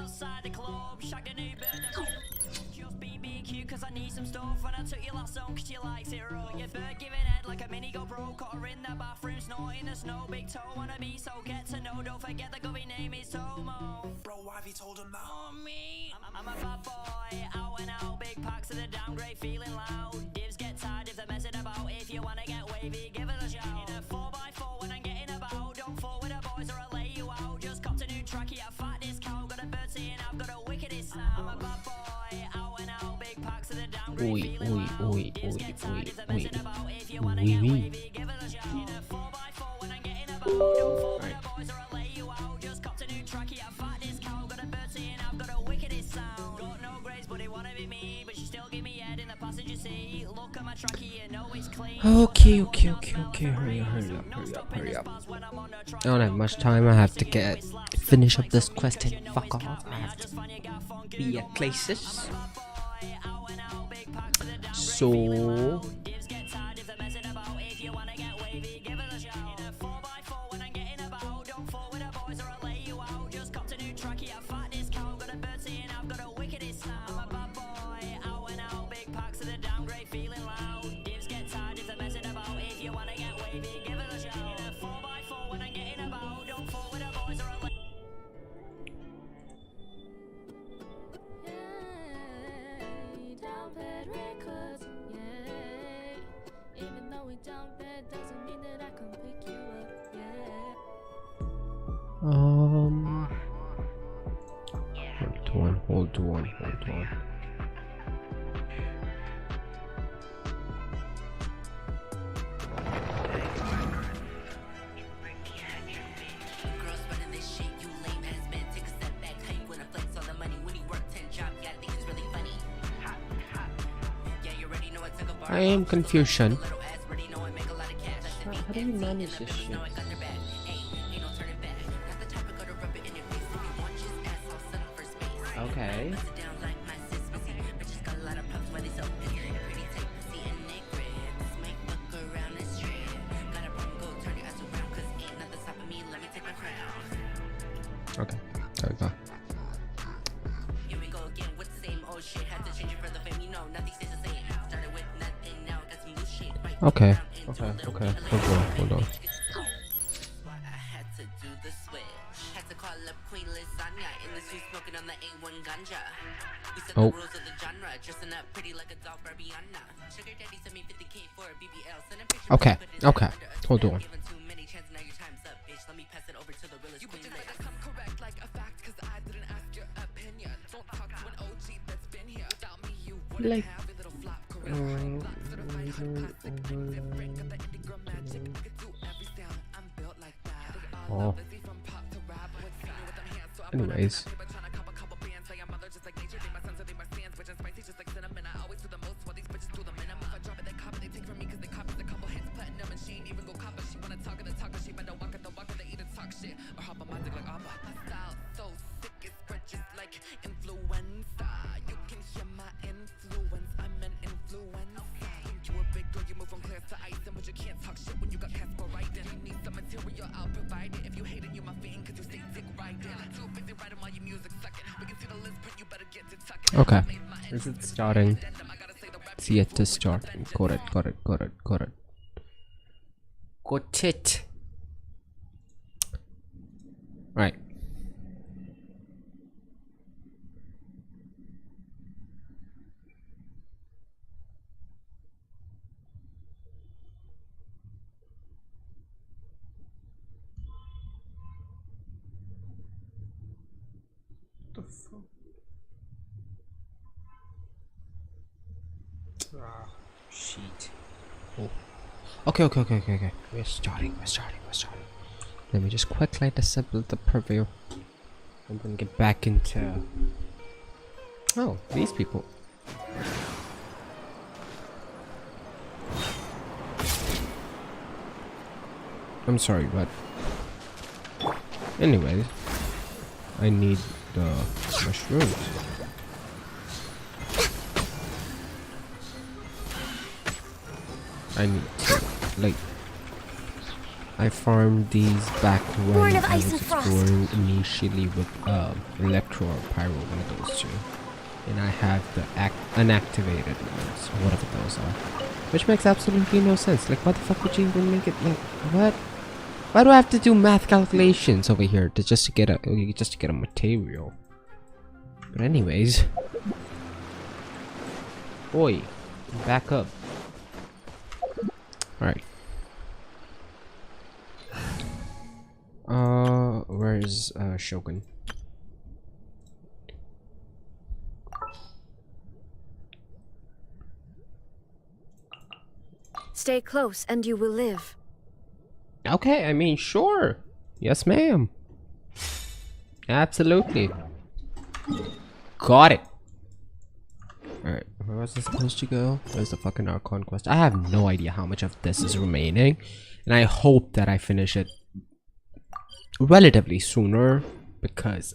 outside the club, shagged a new bird. Just BBQ cause I need some stuff. When I took your last song cause you likes it rough. Your bird giving head like a mini GoPro. Caught her in the bathroom snorting the snow. Big toe wanna be so get to know. Don't forget the gubby name is Tomo. Bro, why have you told him that? Oh me, I'm a bad boy. Out and out, big packs of the downgrade, feeling loud. Divs get tired if they're messing about. If you wanna get wavy, give it a shout. In a 4x4 when I'm getting about. Don't fall with the boys or I'll lay you out. Just copped a new tracky at a fat discount. Got a bird saying I've got a wickedest sound. I'm a bad boy. Out and out, big packs of the downgrade, feeling loud. Divs get tired if they're messing about. If you wanna get wavy, give it a shout. In a 4x4 when I'm getting about. Don't fall with the boys or I'll lay you out. Just copped a new tracky at a fat discount. Got a bird saying I've got a wickedest sound. Got no grades but they wanna be me. But she still give me head in the passenger seat. Look at my tracky, you know it's clean. Okay. Hurry up. I don't have much time. I have to finish up this quest and fuck off. I have to be at places. So hold on. I am confusion. How do you manage this shit? Okay. Okay, there we go. Okay. Hold on. Oh. Okay. Hold on. Like. Oh. Anyways. Okay, is it starting? It's yet to start. Got it. Got it. Right. What the fuck? Ah, shit. Oh. Okay. We're starting. Let me just quickly disable the preview and then get back into. Oh, these people. I'm sorry, but anyways, I need the mushrooms. I need to, like, I farmed these back when Born of I ice was and frost. exploring initially with Electro or Pyro, one of those two. And I have the unactivated ones, whatever those are. Which makes absolutely no sense. Like, why the fuck would you even make it? Like, what? Why do I have to do math calculations over here to just to get a material? But anyways, oi, back up. All right. Where's Shogun? Stay close and you will live. Okay, I mean, sure. Yes, ma'am. Absolutely. Got it. Alright, where was this supposed to go? Where's the fucking Archon quest? I have no idea how much of this is remaining. And I hope that I finish it relatively sooner. Because,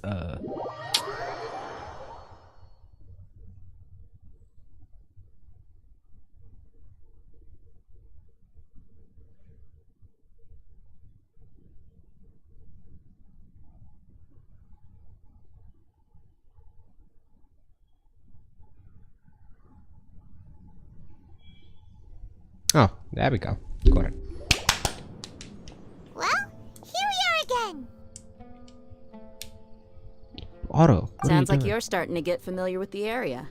oh, there we go. Got it. Well, here we are again. Otto, what Sounds are you like doing? you're starting to get familiar with the area.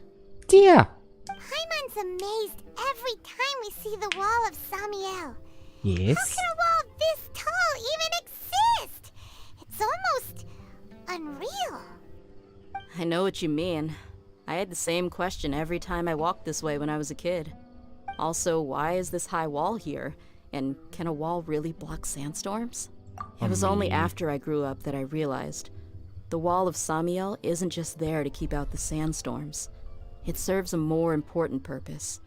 Dear. Paimon's amazed every time we see the wall of Samiel. Yes. How can a wall this tall even exist? It's almost unreal. I know what you mean. I had the same question every time I walked this way when I was a kid. Also, why is this high wall here? And can a wall really block sandstorms? It was only after I grew up that I realized the wall of Samiel isn't just there to keep out the sandstorms. It serves a more important purpose,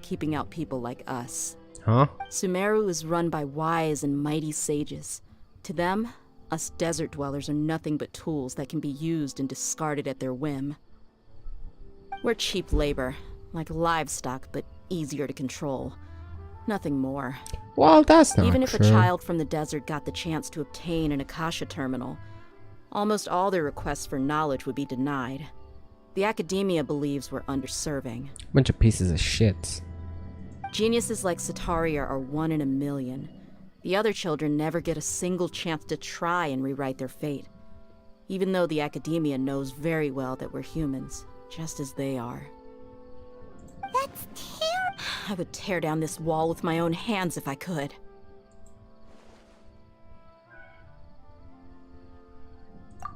keeping out people like us. Huh? Sumeru is run by wise and mighty sages. To them, us desert dwellers are nothing but tools that can be used and discarded at their whim. We're cheap labor, like livestock, but easier to control. Nothing more. Well, that's not Even if a true. child from the desert got the chance to obtain an Akasha terminal, almost all their requests for knowledge would be denied. The academia believes we're underserving. Bunch of pieces of shit. Geniuses like Sataria are 1 in a million. The other children never get a single chance to try and rewrite their fate. Even though the academia knows very well that we're humans, just as they are. That's terrible. I would tear down this wall with my own hands if I could.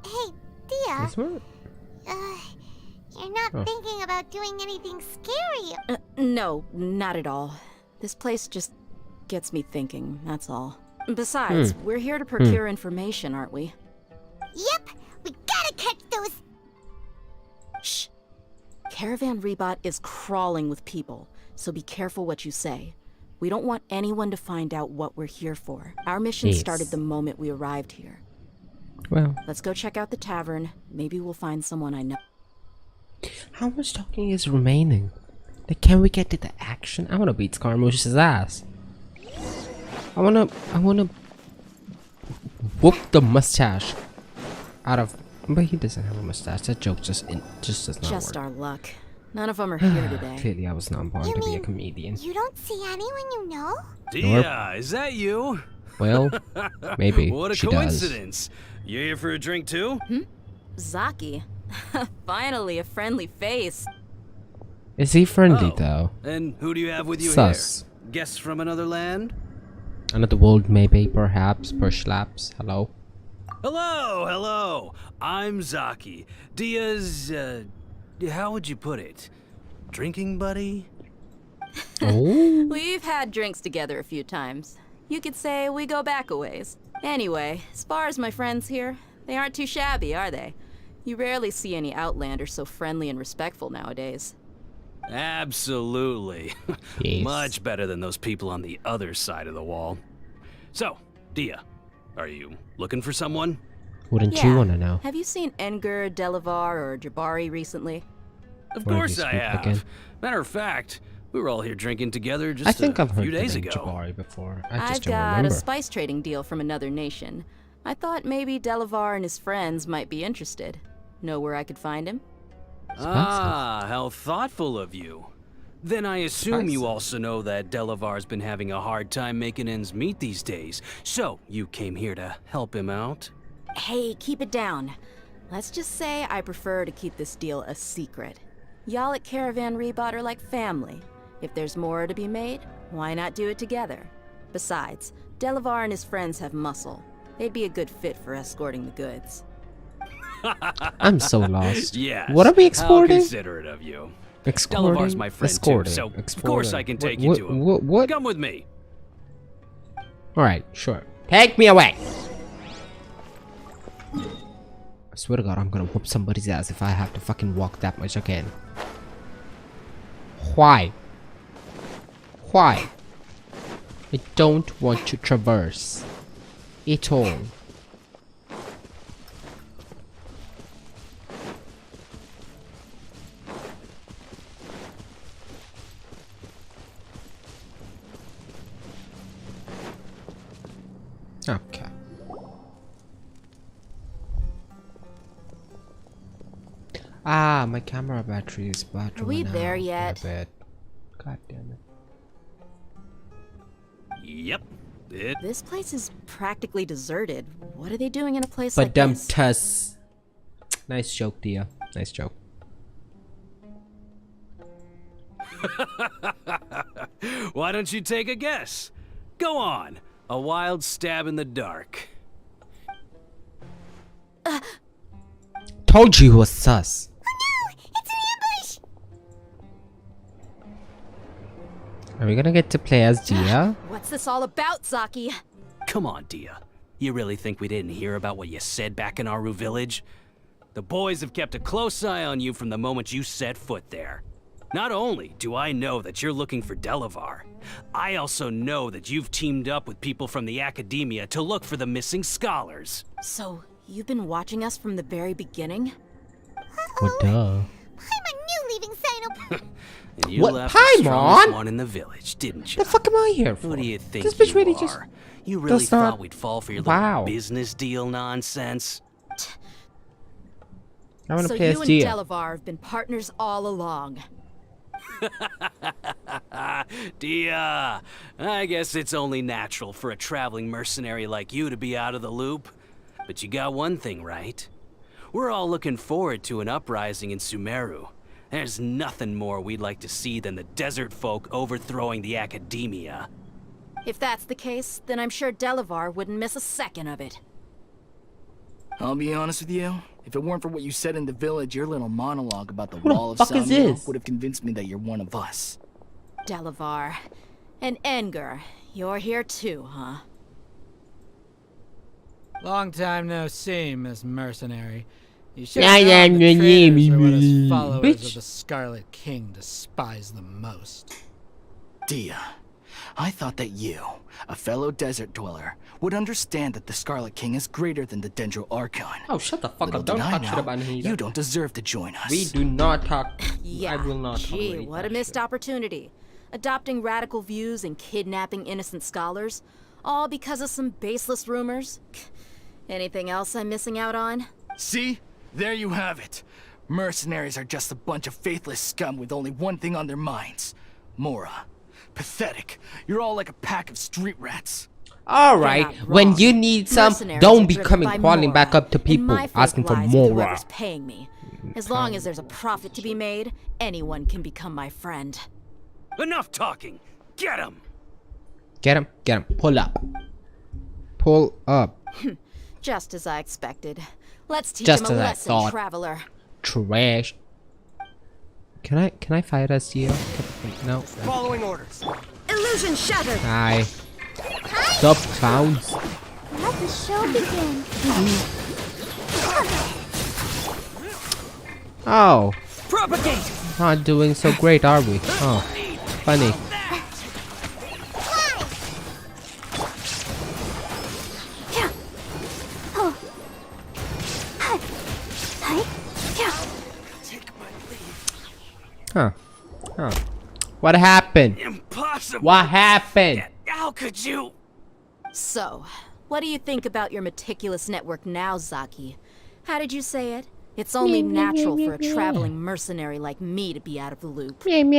Hey, Dia, This one? you're not Oh. thinking about doing anything scary. No, not at all. This place just gets me thinking, that's all. Besides, we're here to procure information, aren't we? Yep, we gotta catch those. Shh. Caravan Rebot is crawling with people, so be careful what you say. We don't want anyone to find out what we're here for. Our mission Yes. started the moment we arrived here. Well, Let's go check out the tavern. Maybe we'll find someone I know. how much talking is remaining? Like, can we get to the action? I wanna beat Scaramouche's ass. I wanna whoop the mustache out of. But he doesn't have a mustache. That joke just does not Just work. our luck. None of them are here today. Clearly, I was not born You to be a mean comedian. you don't see anyone you know? Dia, is that you? Well, maybe What a she coincidence. You here for a drink too? Zaki. Finally, a friendly face. does. Is he friendly Oh. though? And who do you have with you Sus. here? Guests from another land? Another world, maybe, perhaps, perhaps. Hello. Hello. I'm Zaki. Dia's, how would you put it? Drinking buddy? Oh. We've had drinks together a few times. You could say we go back a ways. Anyway, as far as my friends here, they aren't too shabby, are they? You rarely see any Outlanders so friendly and respectful nowadays. Absolutely. Yes. Much better than those people on the other side of the wall. So, Dia, are you looking for someone? Wouldn't you wanna know? Have you seen Enger, Delavar, or Jabari recently? Of Why did course you I speak have. again? Matter of fact, We were all here drinking together just I think a I've heard few the days name ago. Jabari before. I I've just don't got remember. a spice trading deal from another nation. I thought maybe Delavar and his friends might be interested. Know where I could find him? Ah, how thoughtful of you. Then I assume you Spicy. also know that Delavar's been having a hard time making ends meet these days. So, you came here to help him out? Hey, keep it down. Let's just say I prefer to keep this deal a secret. Y'all at Caravan Rebot are like family. If there's more to be made, why not do it together? Besides, Delavar and his friends have muscle. They'd be a good fit for escorting the goods. I'm so lost. Yes. What are we How exporting? considerate of you. Exporting? Delavar's my friend Escorting. too, so of Exporting. course I can take you to him. What? Come with me. Alright, sure. Take me away! I swear to God, I'm gonna whoop somebody's ass if I have to fucking walk that much again. Why? Why? I don't want to traverse. At all. Okay. Ah, my camera battery is bad. Are we there yet? God damn it. Yep. This place is practically deserted. What are they doing in a place But like dumb this? tuss. Nice joke, Dia. Nice joke. Why don't you take a guess? Go on. A wild stab in the dark. Told you he was sus. It's an ambush! Are we gonna get to play as Dia? What's this all about, Zaki? Come on, Dia. You really think we didn't hear about what you said back in Aru village? The boys have kept a close eye on you from the moment you set foot there. Not only do I know that you're looking for Delavar, I also know that you've teamed up with people from the academia to look for the missing scholars. So, you've been watching us from the very beginning? What duh? I'm a new leaving cyno. And you What? left the strongest Paimon? one in the village, didn't you? The fuck am I here for? Who do you think This bitch you really are? just You really does not- thought we'd fall for your Wow. little business deal nonsense? I wanna So play as you and Dia. Delavar have been partners all along. Dia, I guess it's only natural for a traveling mercenary like you to be out of the loop. But you got one thing right. We're all looking forward to an uprising in Sumeru. There's nothing more we'd like to see than the desert folk overthrowing the academia. If that's the case, then I'm sure Delavar wouldn't miss a second of it. I'll be honest with you. If it weren't for what you said in the village, your little monologue about the Who the wall of fuck is Samyo this? would have convinced me that you're one of us. Delavar. And Enger, you're here too, huh? Long time no see, Miss Mercenary. You should Yeah, have yeah, known the yeah, traitors yeah, are what us yeah, followers bitch. of the Scarlet King despise the most. Dia, I thought that you, a fellow desert dweller, would understand that the Scarlet King is greater than the Dendro Archon. Oh, shut the fuck Little up. Don't did I talk shit know, about me. you don't deserve to join us. We do not talk. Yeah. I will not Gee, tolerate what that a missed shit. opportunity. Adopting radical views and kidnapping innocent scholars. All because of some baseless rumors. Anything else I'm missing out on? See? There you have it. Mercenaries are just a bunch of faithless scum with only one thing on their minds. Mora. Pathetic. You're all like a pack of street rats. Alright, You're not when wrong. you need some, Mercenaries don't are be driven coming by crawling Mora, back up to and people my faith asking for lies with more. whoever's paying me. As long as there's a profit to be made, anyone can become my friend. Enough talking! Get him! Get him, pull up. Pull up. Just as I expected. Let's teach Just him a as I lesson, thought. traveler. Trash. Can I fight as Dia? No. Following orders. Illusion shattered! Hi. Stop, clowns. Let the show begin. Oh, Propagate! not doing so great, are we? Oh, funny. Huh. Huh. What happened? Impossible! What happened? How could you? So, what do you think about your meticulous network now, Zaki? How did you say it? It's only natural for a traveling mercenary like me to be out of the loop. I'm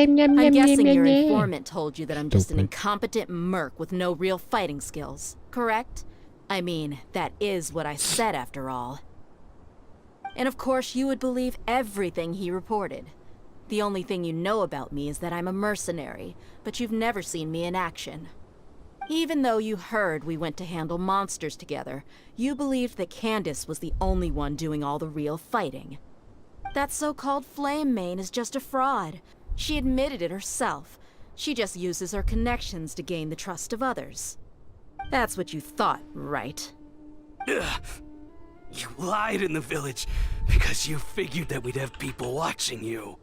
guessing your informant told you that I'm just an incompetent merc with no real fighting skills, correct? I mean, that is what I said after all. And of course you would believe everything he reported. The only thing you know about me is that I'm a mercenary, but you've never seen me in action. Even though you heard we went to handle monsters together, you believed that Candace was the only one doing all the real fighting. That so-called Flame Main is just a fraud. She admitted it herself. She just uses her connections to gain the trust of others. That's what you thought, right? Ugh. You lied in the village because you figured that we'd have people watching you.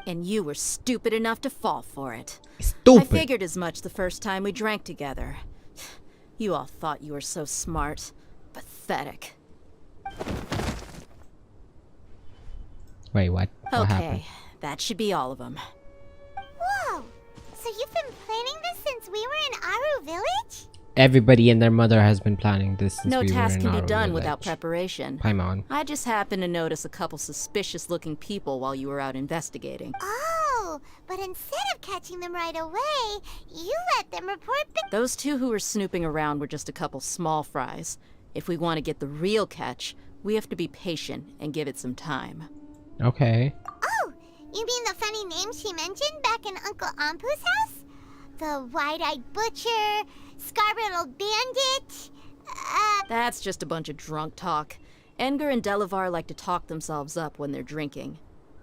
And you were stupid enough to fall for it. Stupid. I figured as much the first time we drank together. You all thought you were so smart. Pathetic. Wait, what? What happened? Okay, that should be all of them. Whoa! So you've been planning this since we were in Aru Village? Everybody and their mother has been planning this since No we were task in can be our done without village. preparation. Paimon. I just happened to notice a couple suspicious-looking people while you were out investigating. Oh, but instead of catching them right away, you let them report back. Those two who were snooping around were just a couple small fries. If we want to get the real catch, we have to be patient and give it some time. Okay. Oh, you mean the funny name she mentioned back in Uncle Ampu's house? The wide-eyed butcher, scar-riddled bandit? That's just a bunch of drunk talk. Edgar and Delavar like to talk themselves up when they're drinking.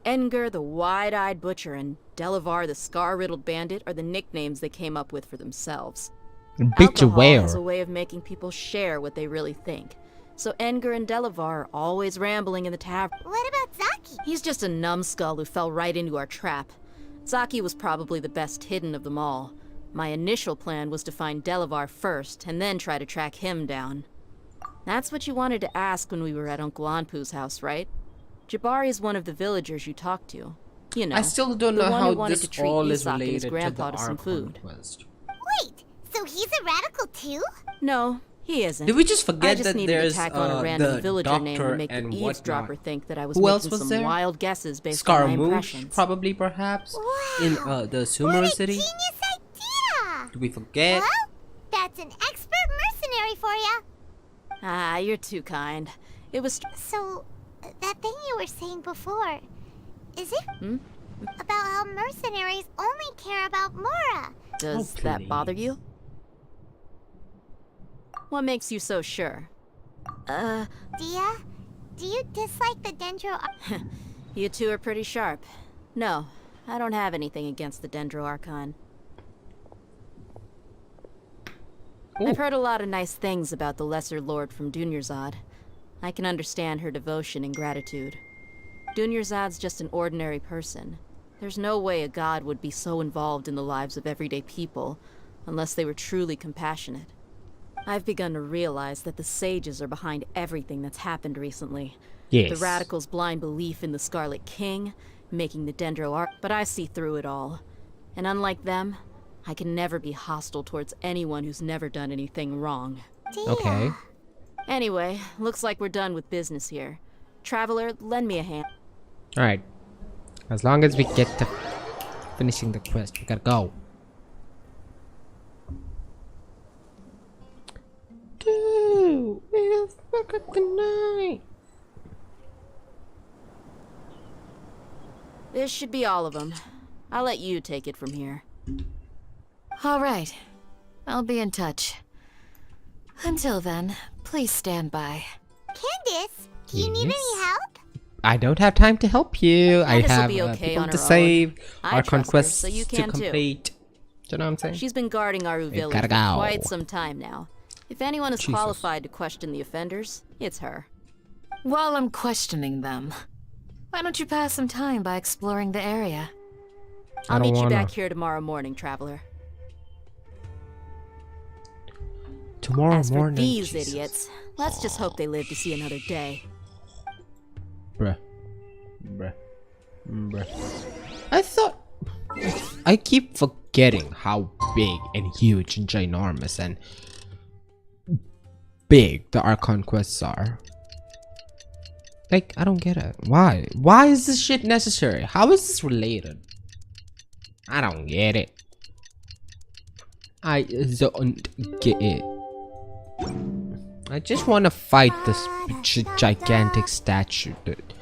Edgar, the wide-eyed butcher, and Delavar, the scar-riddled bandit, are the nicknames they came up with for themselves. Alcohol Beware. has a way of making people share what they really think. So Edgar and Delavar are always rambling in the tavern. What about Zaki? He's just a numbskull who fell right into our trap. Zaki was probably the best hidden of them all. My initial plan was to find Delavar first, and then try to track him down. That's what you wanted to ask when we were at Uncle Anpu's house, right? Jabari is one of the villagers you talked to. You know, I still don't the know one who how wanted this to treat all is Isak and his related to the grandpa to some Archon food. quest. Wait, so he's a radical too? No, he isn't. Did we just I forget just that needed there's to tack on a random the villager name to doctor make the and eavesdropper whatnot? think that I was Who else making was some there? wild guesses based on my Scaramouche, impressions. probably, perhaps, Wow. in the What Sumeru a city. genius idea! Did we forget? Well, that's an expert mercenary for ya. Ah, you're too kind. It was. So, that thing you were saying before, is it Hmm? about how mercenaries only care about Mora? Does that bother you? What makes you so sure? Dia, do you dislike the Dendro? You two are pretty sharp. No, I don't have anything against the Dendro Archon. I've heard a lot of nice things about the Lesser Lord from Dunyarzad. I can understand her devotion and gratitude. Dunyarzad's just an ordinary person. There's no way a god would be so involved in the lives of everyday people, unless they were truly compassionate. I've begun to realize that the sages are behind everything that's happened recently. Yes. The radicals' blind belief in the Scarlet King, making the Dendro Arc, but I see through it all. And unlike them, I can never be hostile towards anyone who's never done anything wrong. Dia. Okay. Anyway, looks like we're done with business here. Traveler, lend me a hand. Alright. As long as we get to finishing the quest, we gotta go. Dude, let's look at the night. This should be all of them. I'll let you take it from here. All right. I'll be in touch. Until then, please stand by. Candace, do you need any help? I don't have time to help you. I Candace will have be okay people on to her own. save, I Archon trust her, quests so you to can too. complete. Do you know what I'm saying? She's been guarding Aru We Village gotta for go. quite some time now. If anyone is Jesus. qualified to question the offenders, it's her. While I'm questioning them, why don't you pass some time by exploring the area? I I'll don't meet you wanna. back here tomorrow morning, Traveler. Tomorrow As for morning. these Jesus. idiots, let's just hope they live to see another day. Bruh. Bruh. Bruh. I thought I keep forgetting how big and huge and ginormous and big the Archon quests are. Like, I don't get it. Why? Why is this shit necessary? How is this related? I don't get it. I don't get it. I just want to fight this gigantic statue, dude.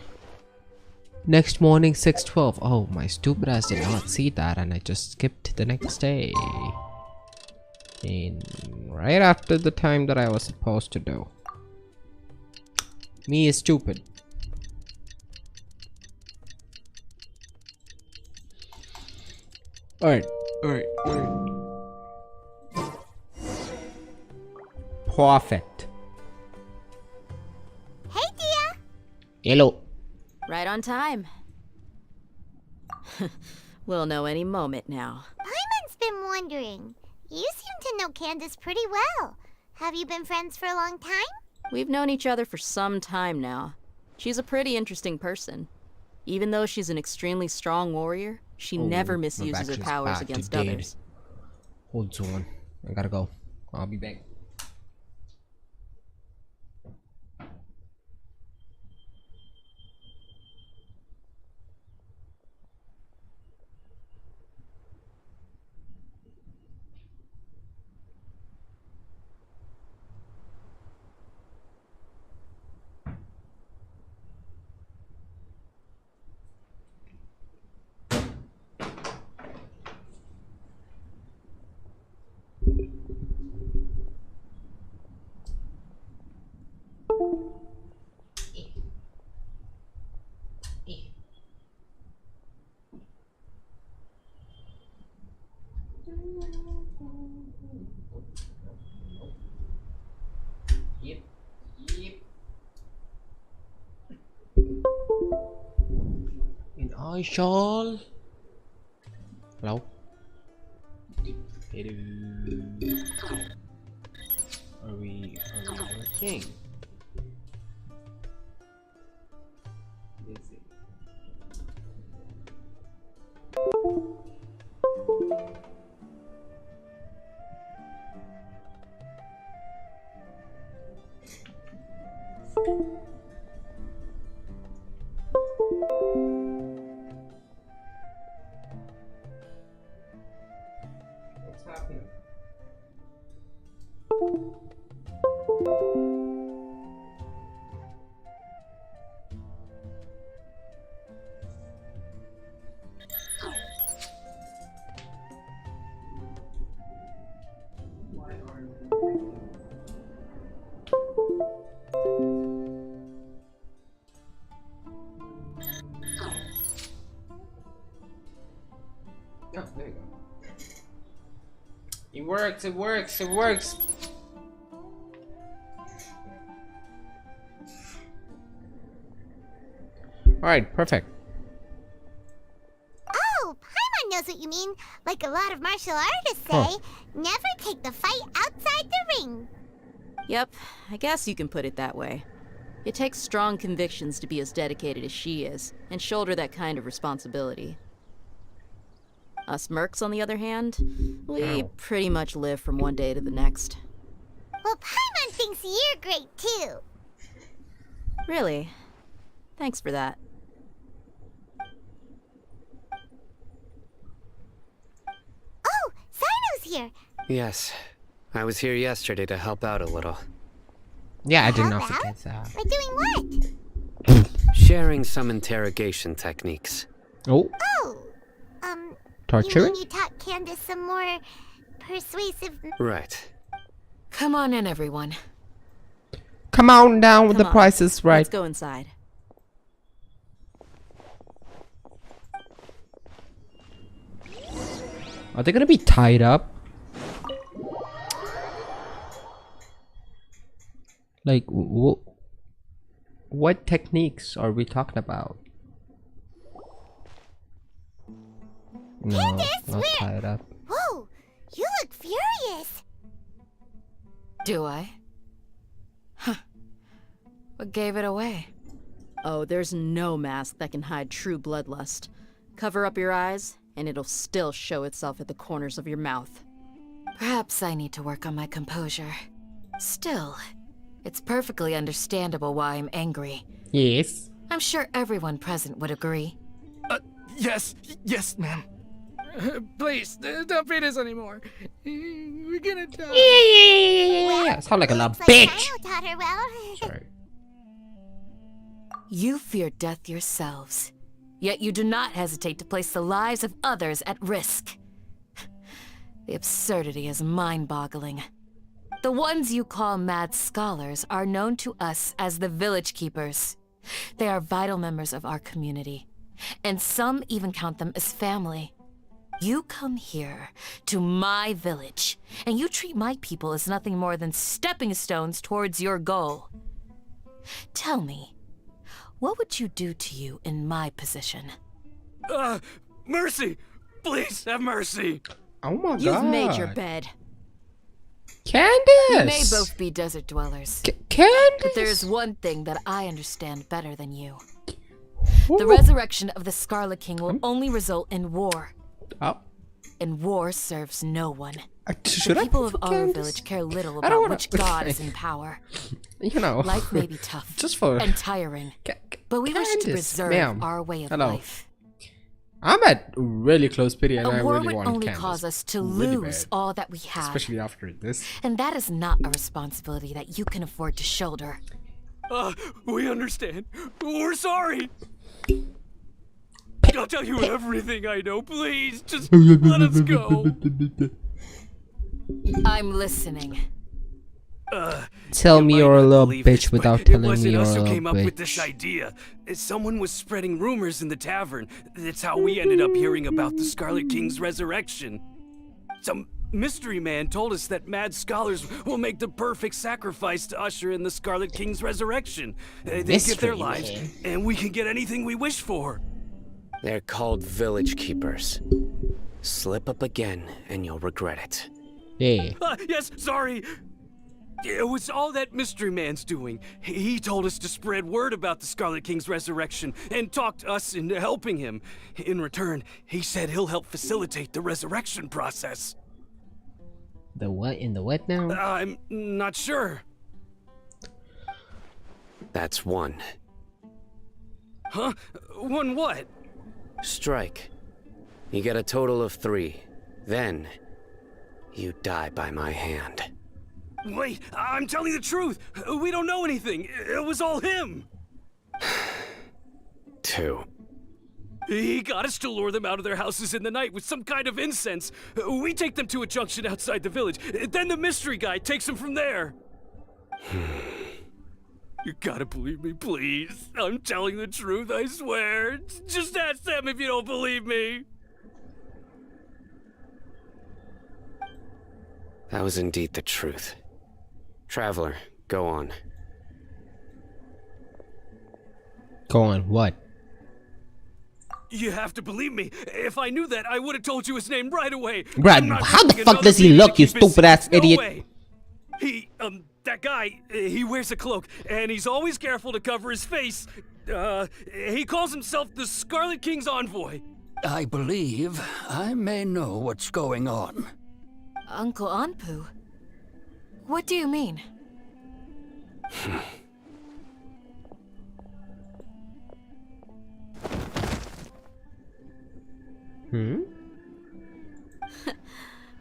Next morning, 6:12. Oh, my stupid ass did not see that, and I just skipped to the next day. And right after the time that I was supposed to do. Me is stupid. Alright. Perfect. Hey, Dia. Hello. Right on time. We'll know any moment now. Paimon's been wondering. You seem to know Candace pretty well. Have you been friends for a long time? We've known each other for some time now. She's a pretty interesting person. Even though she's an extremely strong warrior, she never misuses her powers against others. Hold on. I gotta go. I'll be back. And I shall. Hello. Hello. Are we working? Is it? What's happening? Why aren't we? Oh, there you go. It works, it works, it works. Alright, perfect. Oh, Paimon knows what you mean. Like a lot of martial artists say, never take the fight outside the ring. Yep, I guess you can put it that way. It takes strong convictions to be as dedicated as she is, and shoulder that kind of responsibility. Us mercs, on the other hand, we pretty much live from one day to the next. Well, Paimon thinks you're great too. Really? Thanks for that. Oh, cyno's here. Yes. I was here yesterday to help out a little. Yeah, I did not Help forget that. By doing what? Sharing some interrogation techniques. Oh, Oh, you torturing? mean you taught Candace some more persuasive... Right. Come on in, everyone. Come on down with Come the on, prices, right? Let's go inside. Are they gonna be tied up? Like, what techniques are we talking about? No, Candace, not where- tied up. Whoa, you look furious. Do I? Huh. What gave it away? Oh, there's no mask that can hide true bloodlust. Cover up your eyes, and it'll still show itself at the corners of your mouth. Perhaps I need to work on my composure. Still, it's perfectly understandable why I'm angry. Yes. I'm sure everyone present would agree. Yes, ma'am. Please, don't feed us anymore. We're gonna die. Yeah. Sound like a little Looks like bitch. Cyno taught her well. Sorry. You fear death yourselves, yet you do not hesitate to place the lives of others at risk. The absurdity is mind-boggling. The ones you call mad scholars are known to us as the Village Keepers. They are vital members of our community, and some even count them as family. You come here, to my village, and you treat my people as nothing more than stepping stones towards your goal. Tell me, what would you do to you in my position? Mercy! Please have mercy! Oh my god. You've made your bed. Candace! You may both be desert dwellers, Candace! but there is one thing that I understand better than you. The Ooh. resurrection of the Scarlet King will only result in war. Oh. And war serves no one. Should The I people vote of for our Candace? village care little I don't about wanna- which god is in power. You know. Life may be tough Just for... and tiring, but we wish to Candace, preserve ma'am. our way of Hello. life. I'm at really close pity and I A war really would want only Candace. cause us to Really lose bad. all that we have. Especially after this. And that is not a responsibility that you can afford to shoulder. We understand. We're sorry. I'll tell you everything I know, please. Just let us go. I'm listening. Tell me You you're a might not little believe bitch this, but without telling it me wasn't you're a us who little came up with this bitch. idea. Someone was spreading rumors in the tavern. That's how we ended up hearing about the Scarlet King's resurrection. Some mystery man told us that mad scholars will make the perfect sacrifice to usher in the Scarlet King's resurrection. They give their Mystery lives, man. and we can get anything we wish for. They're called village keepers. Slip up again, and you'll regret it. Yeah. Yes, sorry. It was all that mystery man's doing. He told us to spread word about the Scarlet King's resurrection and talked us into helping him. In return, he said he'll help facilitate the resurrection process. The what in the what now? I'm not sure. That's one. Huh? One what? Strike. You get a total of 3. Then, you die by my hand. Wait, I'm telling the truth. We don't know anything. It was all him. 2. He got us to lure them out of their houses in the night with some kind of incense. We take them to a junction outside the village. Then the mystery guy takes them from there. You gotta believe me, please. I'm telling the truth, I swear. Just ask them if you don't believe me. That was indeed the truth. Traveler, go on. Go on, what? You have to believe me. If I knew that, I would have told you his name right away. Brad, I'm not how the risking fuck another does he beating to look, you keep his stupid ass secret. No idiot? way. That guy, he wears a cloak, and he's always careful to cover his face. He calls himself the Scarlet King's envoy. I believe I may know what's going on. Uncle Anpu? What do you mean?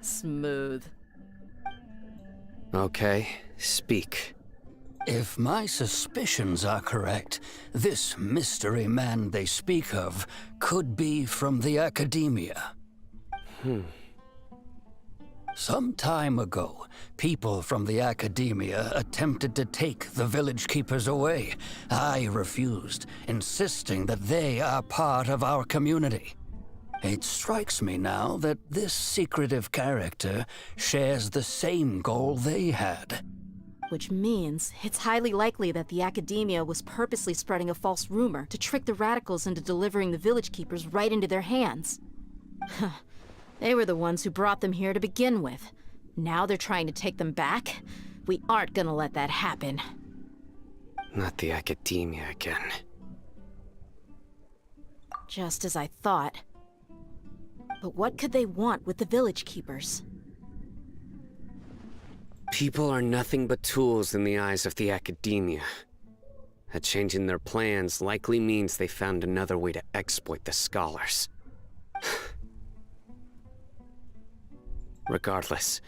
Smooth. Okay, speak. If my suspicions are correct, this mystery man they speak of could be from the academia. Some time ago, people from the academia attempted to take the village keepers away. I refused, insisting that they are part of our community. It strikes me now that this secretive character shares the same goal they had. Which means it's highly likely that the academia was purposely spreading a false rumor to trick the radicals into delivering the village keepers right into their hands. They were the ones who brought them here to begin with. Now they're trying to take them back? We aren't gonna let that happen. Not the academia again. Just as I thought. But what could they want with the village keepers? People are nothing but tools in the eyes of the academia. A change in their plans likely means they found another way to exploit the scholars. Regardless,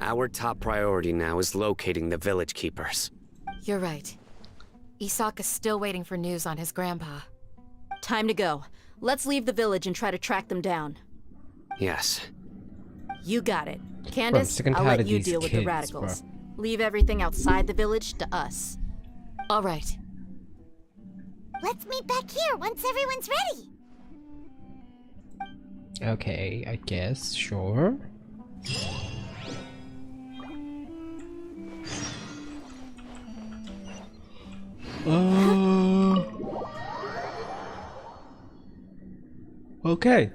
our top priority now is locating the village keepers. You're right. Isak is still waiting for news on his grandpa. Time to go. Let's leave the village and try to track them down. Yes. You got it. Bro, I'm Candace, sick and I'll tired let of you these deal with the kids, radicals. bro. Leave everything outside the village to us. All right. Let's meet back here once everyone's ready. Okay, I guess, sure. Okay.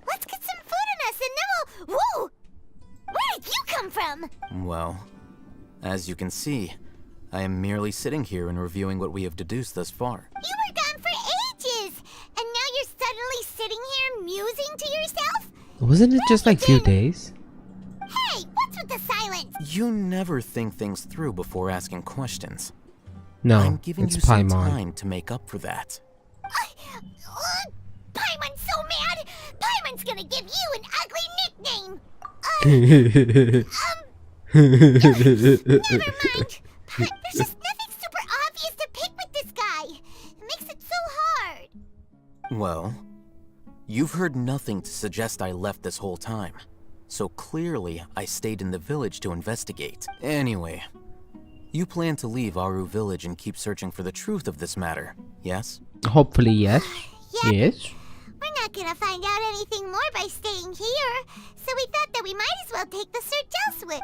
Let's get some food in us and then we'll... Whoa! Where did you come from? Well, as you can see, I am merely sitting here and reviewing what we have deduced thus far. You were gone for ages! And now you're suddenly sitting here musing to yourself? Wasn't it just like few days? Hey, what's with the silence? You never think things through before asking questions. No, I'm giving it's you some Paimon. time to make up for that. Paimon's so mad! Paimon's gonna give you an ugly nickname! Never mind. There's just nothing super obvious to pick with this guy. It makes it so hard. Well, you've heard nothing to suggest I left this whole time. So clearly, I stayed in the village to investigate. Anyway, you plan to leave Aru village and keep searching for the truth of this matter, yes? Hopefully, yes. Yep. Yes. We're not gonna find out anything more by staying here, so we thought that we might as well take the search elsewhere.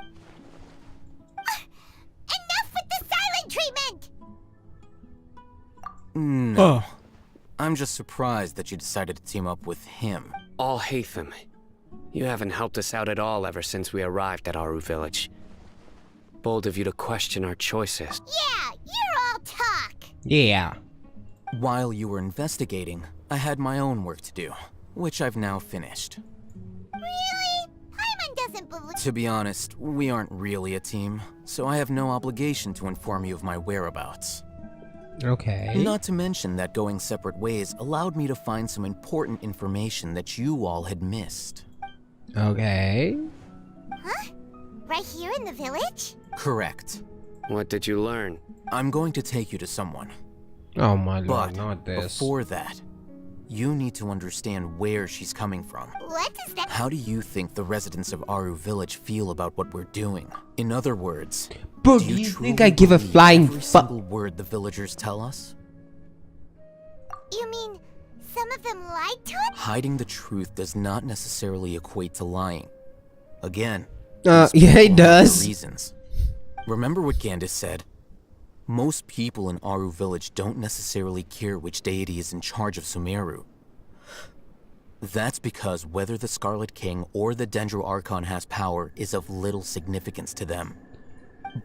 Enough with the silent treatment! No. I'm just surprised that you decided to team up with him. All Hatham, you haven't helped us out at all ever since we arrived at Aru village. Bold of you to question our choices. Yeah, you're all talk. Yeah. While you were investigating, I had my own work to do, which I've now finished. Really? Paimon doesn't believe... To be honest, we aren't really a team, so I have no obligation to inform you of my whereabouts. Okay. Not to mention that going separate ways allowed me to find some important information that you all had missed. Okay. Huh? Right here in the village? Correct. What did you learn? I'm going to take you to someone. Oh my lord, But not this. before that, you need to understand where she's coming from. What is that? How do you think the residents of Aru village feel about what we're doing? In other words, Bro, do do you truly think I give a believe flying every fuck? single word the villagers tell us? You mean some of them lied to us? Hiding the truth does not necessarily equate to lying. Again, Yeah, these people it have their does. Reasons. Remember what Candace said? Most people in Aru village don't necessarily care which deity is in charge of Sumeru. That's because whether the Scarlet King or the Dendro Archon has power is of little significance to them.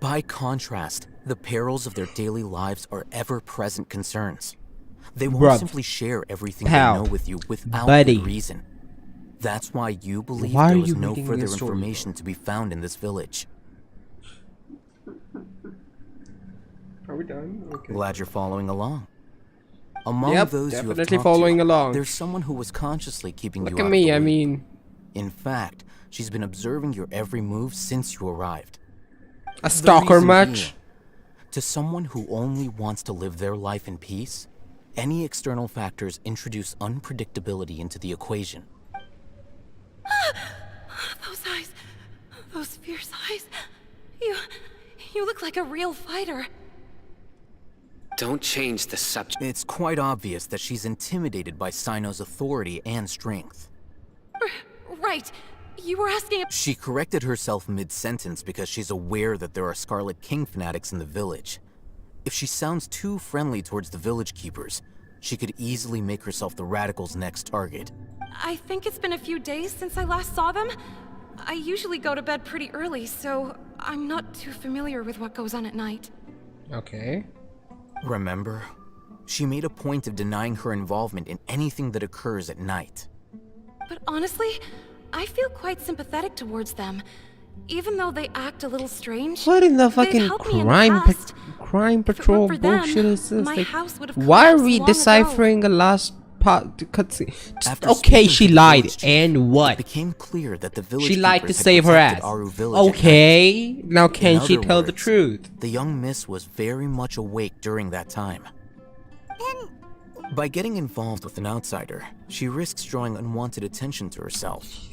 By contrast, the perils of their daily lives are ever-present concerns. They won't Bruv. simply share everything Pal. they know with you without Buddy. good reason. That's why you believe Why there are was you no reading further this story, information to be found in this village. Are we done? Okay. Glad you're following along. Among Yep, those you have definitely talked following to, along. there's someone who was consciously keeping Look you at out me, of I the loop. mean, In fact, she's been observing your every move since you arrived. a The stalker reason much? being, to someone who only wants to live their life in peace, any external factors introduce unpredictability into the equation. Those eyes. Those fierce eyes. You look like a real fighter. Don't change the subject. It's quite obvious that she's intimidated by Cyno's authority and strength. Right. You were asking. She corrected herself mid-sentence because she's aware that there are Scarlet King fanatics in the village. If she sounds too friendly towards the village keepers, she could easily make herself the Radicals' next target. I think it's been a few days since I last saw them. I usually go to bed pretty early, so I'm not too familiar with what goes on at night. Okay. Remember? She made a point of denying her involvement in anything that occurs at night. But honestly, I feel quite sympathetic towards them. Even though they act a little strange. What in the they've fucking helped me in the crime past. crime If it patrol weren't for them, bullshit is this? my Like, house would have why are collapsed we long ago. deciphering the last part cutscene? After Okay, speaking she to the lied, village chief, and It what? became clear that the village She lied to keepers had save her protected ass. Aru village at night. Okay, now can In she other tell the words, truth? The young miss was very much awake during that time. Then By getting involved with an outsider, she risks drawing unwanted attention to herself.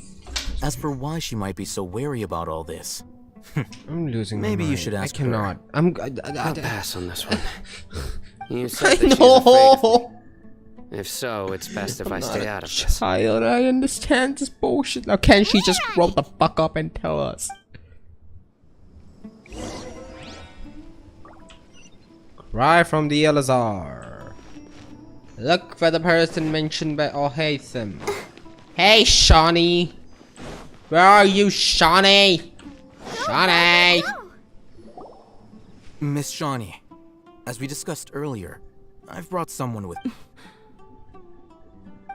As for why she might be so wary about all this, I'm losing my maybe you mind. should ask I cannot. her. I'll pass on this one. You I said that she's afraid of know. me. If so, it's best if I I'm stay not a out of this. child. I understand this bullshit. Now can she just grow the fuck up and tell us? Cry from the Elazar. Look for the person mentioned by Alhaitham. Hey, Shawnee. Where are you, Shawnee? Shawnee! Miss Shawnee, as we discussed earlier, I've brought someone with me.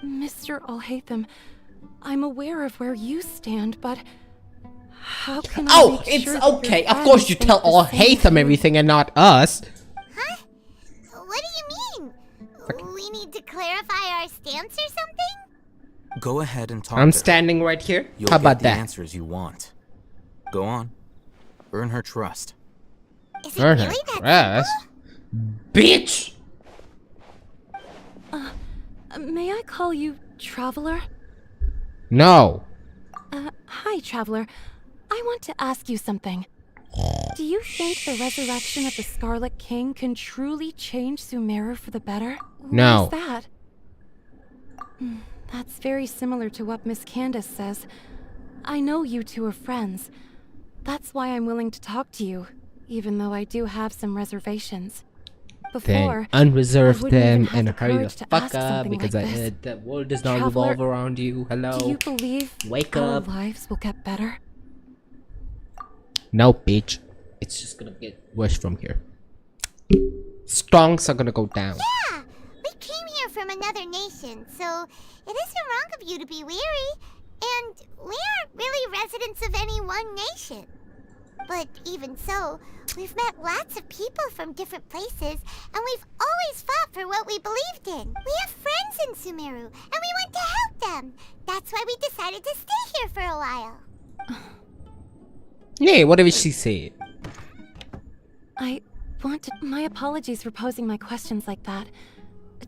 Mr. Alhaitham, I'm aware of where you stand, but how can I Oh, make it's sure that your okay. Of course you friends tell think the same Alhaitham too? everything and not us. Huh? What do you mean? We need to clarify our stance or something? Go ahead and talk I'm to her. standing right here. You'll How get about the that? answers you want. Go on. Earn her trust. Is it Earn her really that trust? Bitch! May I call you Traveler? No. Hi, Traveler. I want to ask you something. Do you think the resurrection of the Scarlet King can truly change Sumeru for the better? No. Why is that? That's very similar to what Miss Candace says. I know you two are friends. That's why I'm willing to talk to you, even though I do have some reservations. Before, Then unreserve I wouldn't even them have and the hurry the courage to fuck ask up something because like this. the world does not Traveler, revolve around you. Hello. do you believe Wake our up. lives will get better? No, bitch. It's just gonna get worse from here. Stonks are gonna go down. Yeah, we came here from another nation, so it isn't wrong of you to be weary. And we aren't really residents of any one nation. But even so, we've met lots of people from different places, and we've always fought for what we believed in. We have friends in Sumeru, and we want to help them. That's why we decided to stay here for a while. Yeah, whatever she said. I want to... My apologies for posing my questions like that.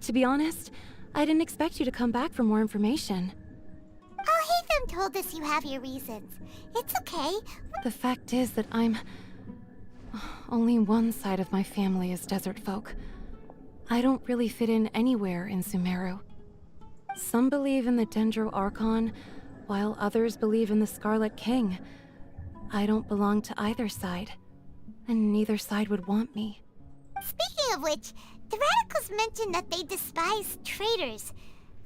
To be honest, I didn't expect you to come back for more information. Alhaitham told us you have your reasons. It's okay. The fact is that only one side of my family is desert folk. I don't really fit in anywhere in Sumeru. Some believe in the Dendro Archon, while others believe in the Scarlet King. I don't belong to either side, and neither side would want me. Speaking of which, the radicals mentioned that they despise traitors.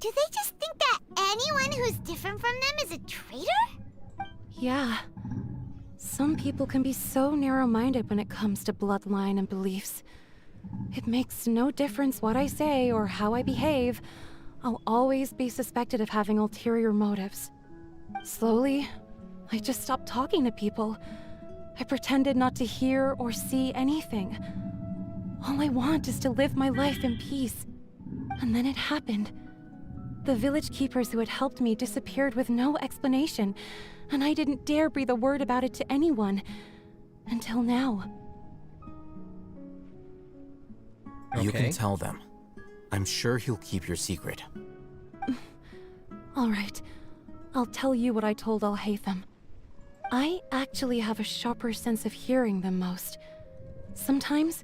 Do they just think that anyone who's different from them is a traitor? Yeah. Some people can be so narrow-minded when it comes to bloodline and beliefs. It makes no difference what I say or how I behave. I'll always be suspected of having ulterior motives. Slowly, I just stopped talking to people. I pretended not to hear or see anything. All I want is to live my life in peace. And then it happened. The village keepers who had helped me disappeared with no explanation, and I didn't dare breathe a word about it to anyone. Until now. You Okay. can tell them. I'm sure he'll keep your secret. All right. I'll tell you what I told Alhaitham. I actually have a sharper sense of hearing than most. Sometimes,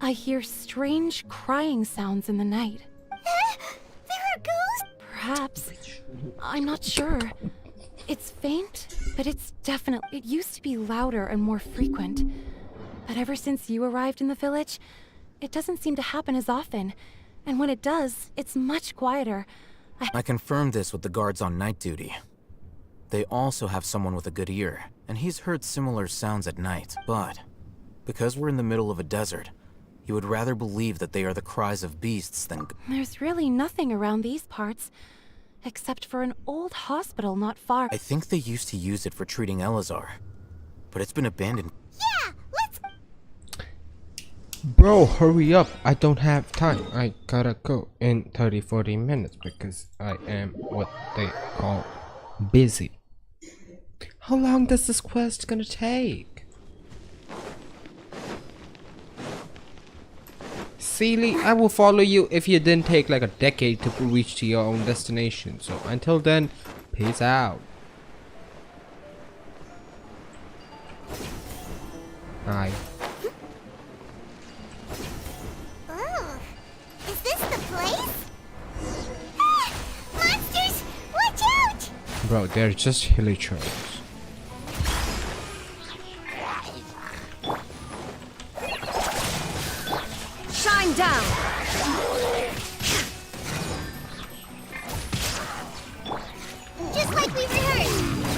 I hear strange crying sounds in the night. There are ghosts? Perhaps. I'm not sure. It's faint, but it's definitely... It used to be louder and more frequent. But ever since you arrived in the village, it doesn't seem to happen as often. And when it does, it's much quieter. I confirmed this with the guards on night duty. They also have someone with a good ear, and he's heard similar sounds at night, but because we're in the middle of a desert, he would rather believe that they are the cries of beasts than... There's really nothing around these parts, except for an old hospital not far. I think they used to use it for treating Elazar, but it's been abandoned. Yeah, let's... Bro, hurry up. I don't have time. I gotta go in 30-40 minutes because I am what they call busy. How long does this quest gonna take? Seely, I will follow you if you didn't take like a decade to reach to your own destination. So until then, peace out. Hi. Oh, is this the place? Ah, monsters! Watch out! Bro, they're just hilly trails. Shine down! Just like we rehearsed.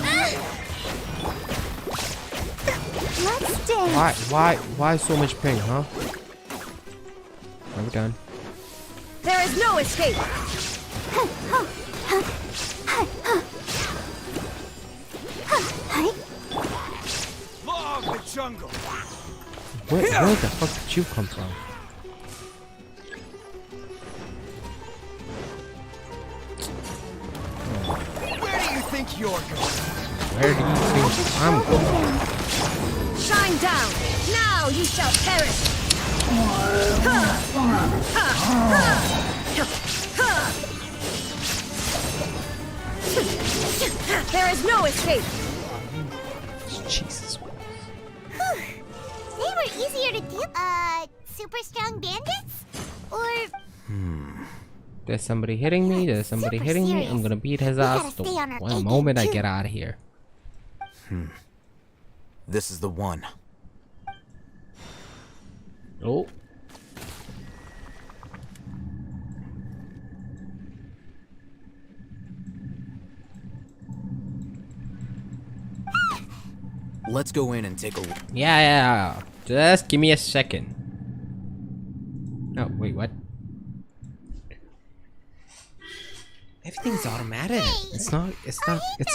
Let's dance. Why so much pain, huh? Are we done? There is no escape! Law of the jungle. Where the fuck did you come from? Where do you think you're going? Where do you think I'm going? Shine down! Now you shall perish! There is no escape! Jesus. They were easier to deal. Super strong bandits? Or There's somebody hitting me. There's somebody Super hitting me. serious. I'm gonna beat his We gotta ass stay on our the A moment game, I too. get out of here. This is the one. Oh. Let's go in and take a look. Yeah. Just give me a second. Oh, wait, what? Everything's automatic. It's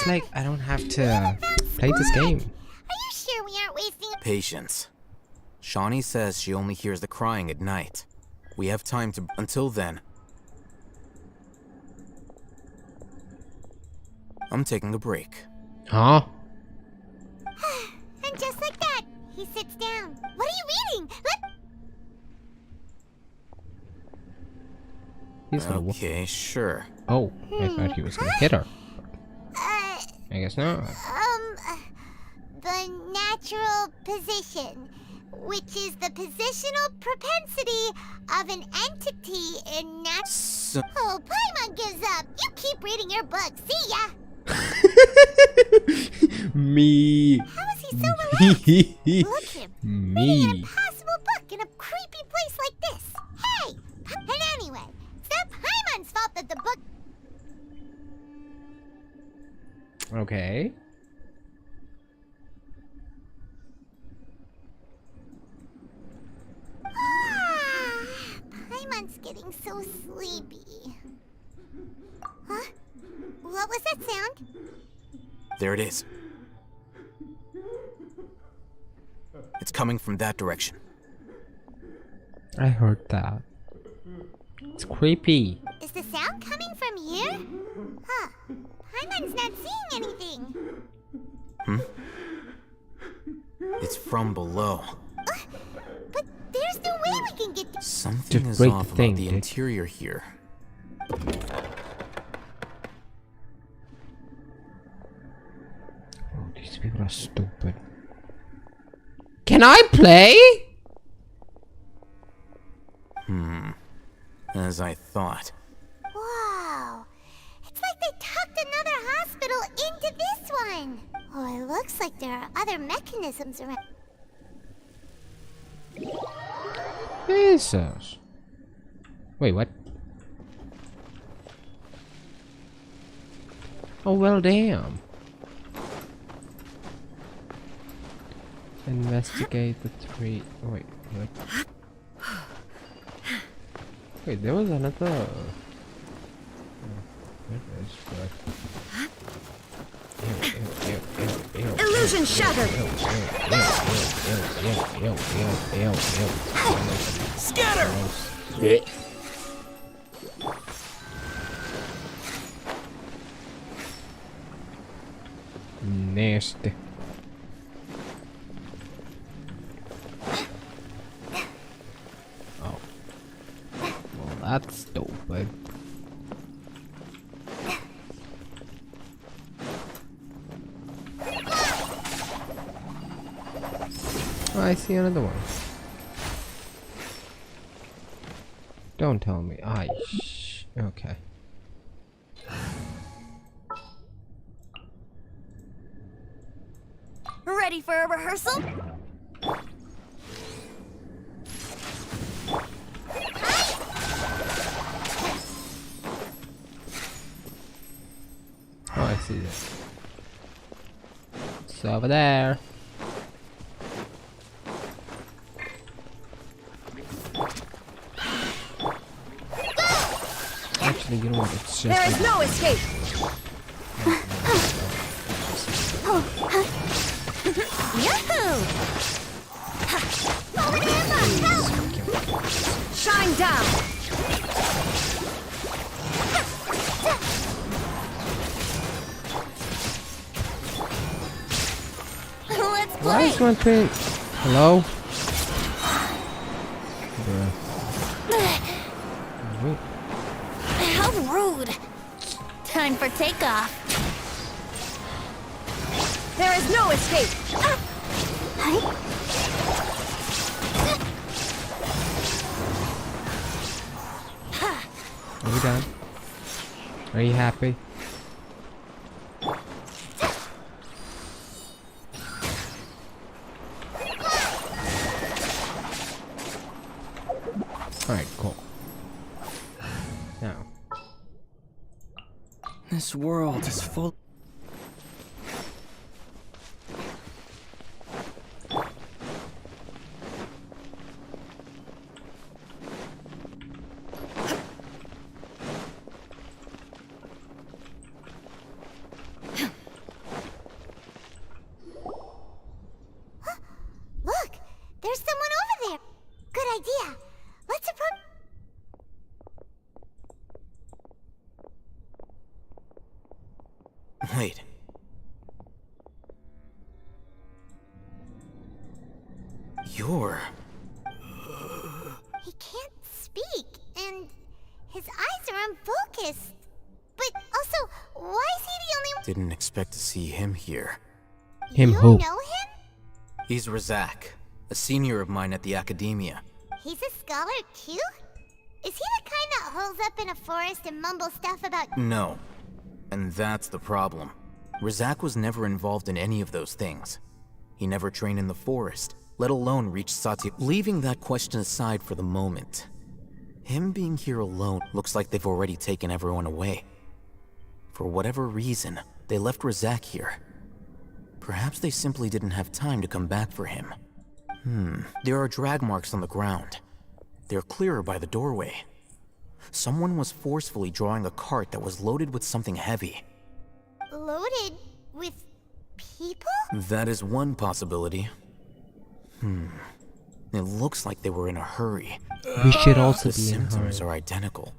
like I don't have to play this game. are you sure we aren't wasting? Patience. Shawnee says she only hears the crying at night. We have time to... Until then, I'm taking a break. Huh? And just like that, he sits down. What are you reading? He's gonna Okay, sure. Oh, I thought he was gonna hit her. Uh, I guess not. the natural position, which is the positional propensity of an entity in So, Oh, Paimon gives up. You keep reading your book. See ya. Me. How is he so relaxed? Look him. Reading an Me. impossible book in a creepy place like this. Hey! And anyway, it's not Paimon's fault that the book... Okay. Paimon's getting so sleepy. Huh? What was that sound? there it is. It's coming from that direction. I heard that. It's creepy. Is the sound coming from here? Huh. Paimon's not seeing anything. It's from below. But there's no way we can get... Something is great off thing, about the Dick. interior here. Oh, these people are stupid. Can I play? As I thought. Wow. It's like they tucked another hospital into this one. Oh, it looks like there are other mechanisms around. Jesus. Wait, what? Oh, well, damn. Investigate the three. Oh, wait, what? Wait, there was another. Where is that? Illusion shattered! Scatter! Nasty. Oh. Well, that's stupid. Oh, I see another one. Don't tell me. Okay. Ready for a rehearsal? Oh, I see it. It's over there. Actually, you know what? It's just. There is no escape! Yahoo! Shine down! Let's Why play! is one thing? Hello? Bruh. Wait. How rude! Time for takeoff. There is no escape! Are we done? Are you happy? Alright, cool. Now. This world is full. Look! There's someone over there! Good idea! Let's approach. Wait. You're... He can't speak, and his eyes are unfocused. But also, why is he the only one? Didn't expect to see him here. Him You who? know him? He's Razak, a senior of mine at the Academia. He's a scholar too? Is he the kind that holes up in a forest and mumbles stuff about... No. And that's the problem. Razak was never involved in any of those things. He never trained in the forest, let alone reach Satya. Leaving that question aside for the moment, him being here alone looks like they've already taken everyone away. For whatever reason, they left Razak here. Perhaps they simply didn't have time to come back for him. There are drag marks on the ground. They're clearer by the doorway. Someone was forcefully drawing a cart that was loaded with something heavy. Loaded with people? That is one possibility. It looks like they were in a hurry. We should also The be in a hurry. symptoms are identical.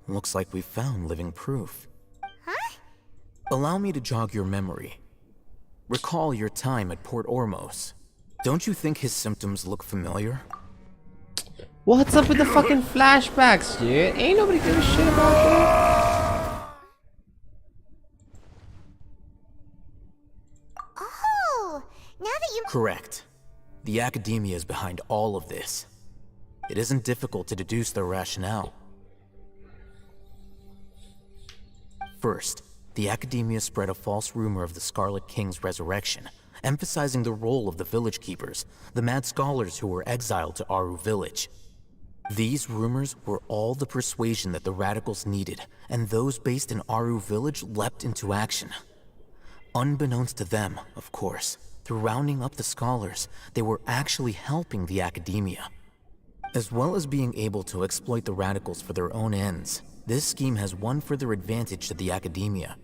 Looks like we found living proof. Huh? Allow me to jog your memory. Recall your time at Port Ormos. Don't you think his symptoms look familiar? What's up with the fucking flashbacks, dude? Ain't nobody give a shit about that. Oh, now that you... Correct. The Academia is behind all of this. It isn't difficult to deduce their rationale. First, the Academia spread a false rumor of the Scarlet King's resurrection, emphasizing the role of the village keepers, the mad scholars who were exiled to Aru village. These rumors were all the persuasion that the radicals needed, and those based in Aru village leapt into action. Unbeknownst to them, of course, through rounding up the scholars, they were actually helping the academia. As well as being able to exploit the radicals for their own ends, this scheme has one further advantage to the academia.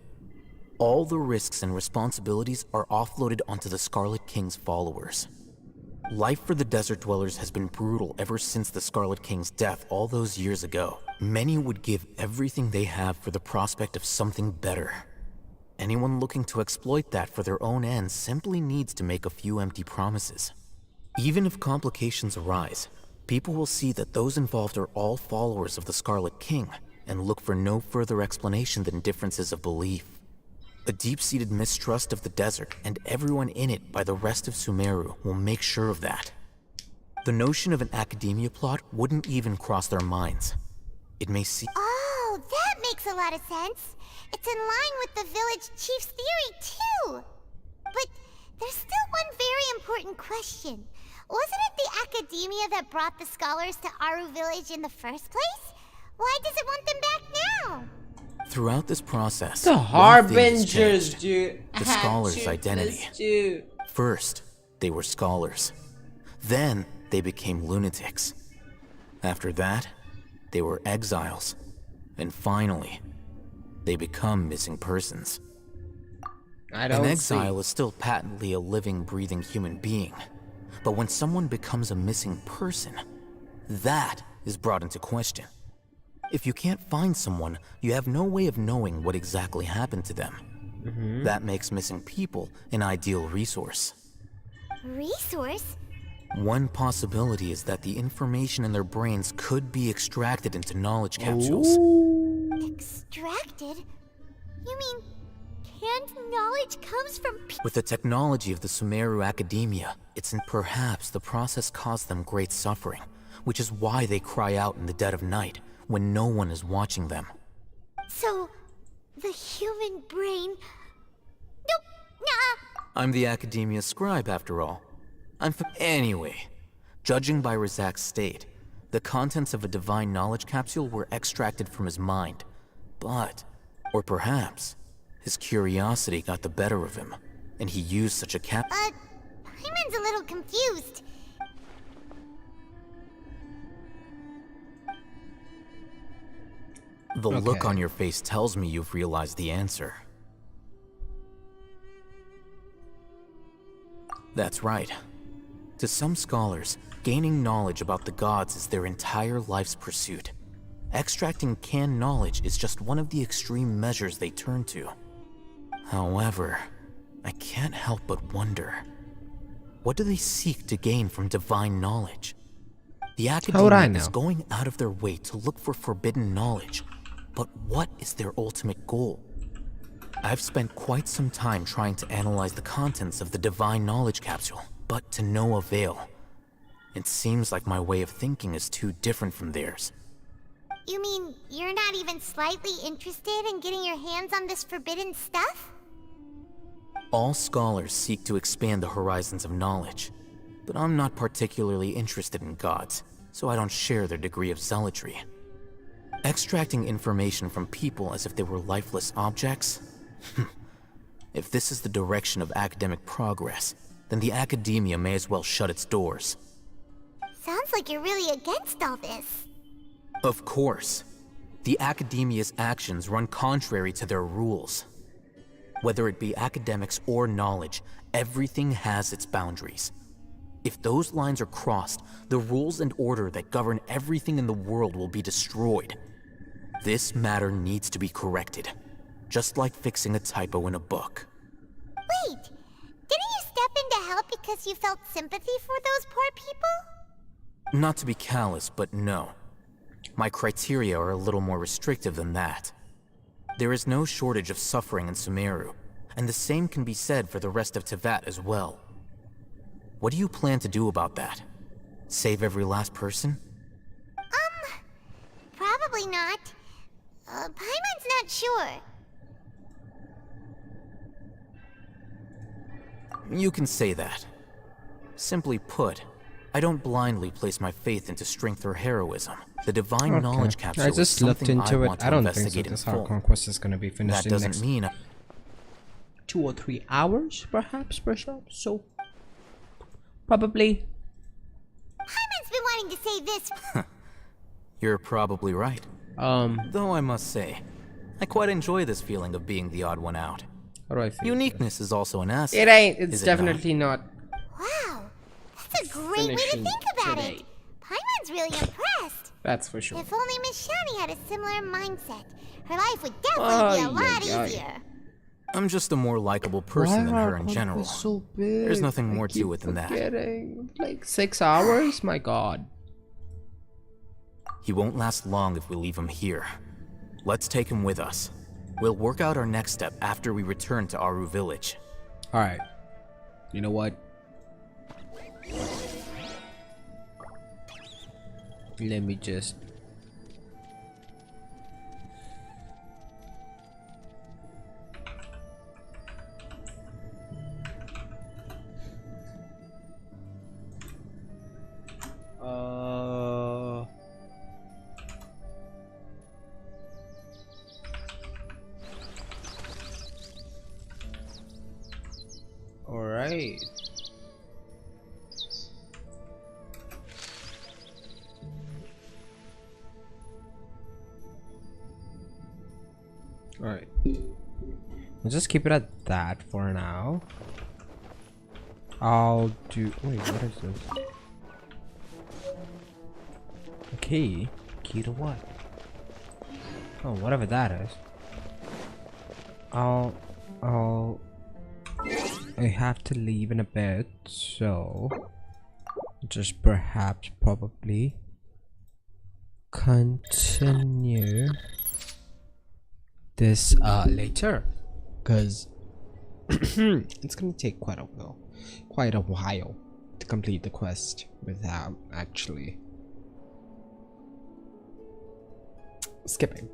All the risks and responsibilities are offloaded onto the Scarlet King's followers. Life for the desert dwellers has been brutal ever since the Scarlet King's death all those years ago. Many would give everything they have for the prospect of something better. Anyone looking to exploit that for their own ends simply needs to make a few empty promises. Even if complications arise, people will see that those involved are all followers of the Scarlet King and look for no further explanation than differences of belief. A deep-seated mistrust of the desert and everyone in it by the rest of Sumeru will make sure of that. The notion of an academia plot wouldn't even cross their minds. It may seem— Oh, that makes a lot of sense. It's in line with the village chief's theory, too. But there's still one very important question. Wasn't it the academia that brought the scholars to Aru Village in the first place? Why does it want them back now? throughout this process, The one thing has Harbingers, changed. dude. The scholars' identity. Dude. First, they were scholars. Then, they became lunatics. After that, they were exiles. And finally, they become missing persons. An exile is still patently a living, breathing human being. But when someone becomes a missing person, that is brought into question. If you can't find someone, you have no way of knowing what exactly happened to them. That makes missing people an ideal resource. Resource? One possibility is that the information in their brains could be extracted into knowledge capsules. Extracted? You mean canned knowledge comes from With the technology of the Sumeru Academia, perhaps the process caused them great suffering, which is why they cry out in the dead of night when no one is watching them. So, the human brain... Nope, nah. I'm the Academia scribe, after all. Anyway, judging by Razak's state, the contents of a divine knowledge capsule were extracted from his mind. But, or perhaps, his curiosity got the better of him, and he used such a Hyman's a little confused. The look on your face tells me you've realized the answer. That's right. To some scholars, gaining knowledge about the gods is their entire life's pursuit. Extracting canned knowledge is just one of the extreme measures they turn to. However, I can't help but wonder, what do they seek to gain from divine knowledge? The Academia is going out of their way to look for forbidden knowledge, but what is their ultimate goal? I've spent quite some time trying to analyze the contents of the divine knowledge capsule, but to no avail. It seems like my way of thinking is too different from theirs. You mean you're not even slightly interested in getting your hands on this forbidden stuff? All scholars seek to expand the horizons of knowledge, but I'm not particularly interested in gods, so I don't share their degree of zealotry. Extracting information from people as if they were lifeless objects? If this is the direction of academic progress, then the Academia may as well shut its doors. Sounds like you're really against all this. Of course. The Academia's actions run contrary to their rules. Whether it be academics or knowledge, everything has its boundaries. If those lines are crossed, the rules and order that govern everything in the world will be destroyed. This matter needs to be corrected, just like fixing a typo in a book. Wait, didn't you step in to help because you felt sympathy for those poor people? Not to be callous, but no. My criteria are a little more restrictive than that. There is no shortage of suffering in Sumeru, and the same can be said for the rest of Teyvat as well. What do you plan to do about that? Save every last person? Probably not. Paimon's not sure. You can say that. Simply put, I don't blindly place my faith into strength or heroism. The divine knowledge capsule I just is looked something into I it. want I to don't think so. investigate in This full. Archon quest is gonna be finished That in doesn't next mean 2 or 3 hours, perhaps. So Probably. Paimon's been wanting to say this. You're probably right. Though I must say, I quite enjoy this feeling of being the odd one out. How do I feel? Uniqueness is also an asset. It ain't. It's is it definitely not. Wow, that's a great way to Finishing think about today. it. Paimon's really impressed. That's for sure. If only Miss Shani had a similar mindset, her life would definitely be a lot easier. I'm just a more likable person than her in general. So big. There's nothing more I keep to it than that. forgetting. Like 6 hours? My god. He won't last long if we leave him here. Let's take him with us. We'll work out our next step after we return to Aru Village. Alright. You know what? Let me just... Alright. Alright. We'll just keep it at that for now. I'll do... Wait, what is this? A key? Key to what? Oh, whatever that is. I have to leave in a bit, so just perhaps probably continue this later, because it's gonna take quite a while to complete the quest without actually skipping.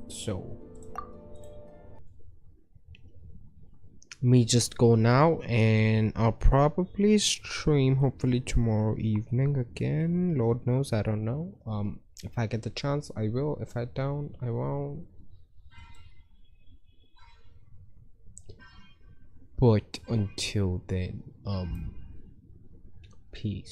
So me just go now, and I'll probably stream hopefully tomorrow evening again. Lord knows, I don't know. If I get the chance, I will. If I don't, I won't. But until then, peace.